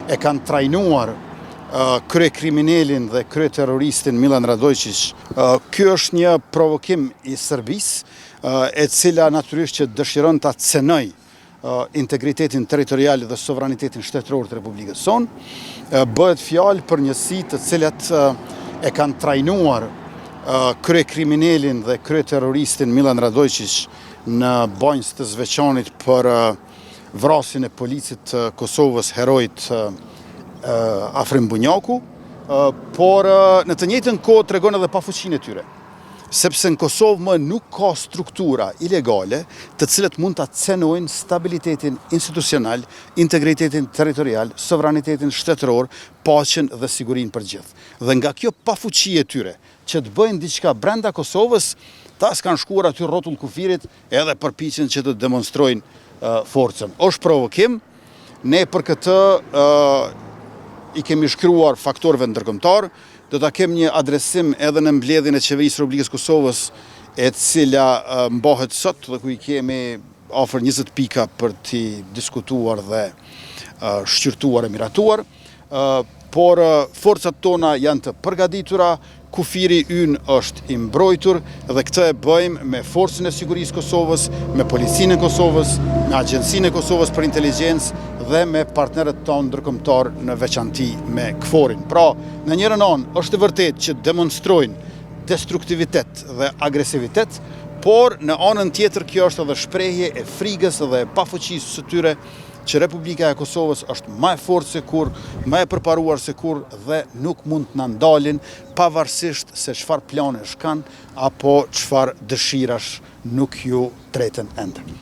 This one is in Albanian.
e kanë trajnuar krye kriminalin dhe krye terroristin Milan Radojčić. Ky është një provokim i Serbisë e cila natyrisht që dëshiron ta cenoj integritetin territorial dhe sovranitetin shtetëror të Republikës sonë. Bëhet fjalë për njësi të cilat e kanë trajnuar krye kriminalin dhe krye terroristin Milan Radojčić në banjës të zveçanit për vrasjen e policit të Kosovës, herojt Afrim Bunjaku, por në të njëjtën kohë tregon edhe pafuqinë e tyre. Sepse në Kosovë më nuk ka struktura ilegale të cilët mund ta cenojnë stabilitetin institucional, integritetin territorial, sovranitetin shtetëror, paqen dhe sigurinë për gjithë. Dhe nga kjo pafuqi e tyre që të bëjnë diçka brenda Kosovës, ta s'kan shkuar aty rrotull kufirit edhe përpiqen që të demonstrojnë forcën. Është provokim, ne për këtë i kemi shkruar faktorëve ndërkombëtar, do ta kem një adresim edhe në mbledhjen e Qeverisë së Republikës Kosovës, e cila mbahet sot dhe ku i kemi afër 20 pika për t'i diskutuar dhe shqyrtuar e miratuar, por forcat tona janë të përgatitura, kufiri ynë është i mbrojtur dhe këtë e bëjmë me Forcën e Sigurisë Kosovës, me Policinë e Kosovës, me Agjencinë e Kosovës për Inteligjencë dhe me partnerët tonë ndërkombëtar në veçanti me KFOR-in. Pra, në njërin anë është e vërtetë që demonstrojnë destruktivitet dhe agresivitet, por në anën tjetër kjo është edhe shprehje e frikës dhe pafuqisë së tyre që Republika e Kosovës është më e fortë se kur, më e përparuar se kur dhe nuk mund të na ndalin pavarësisht se çfarë planesh kanë apo çfarë dëshirash nuk ju treten ende.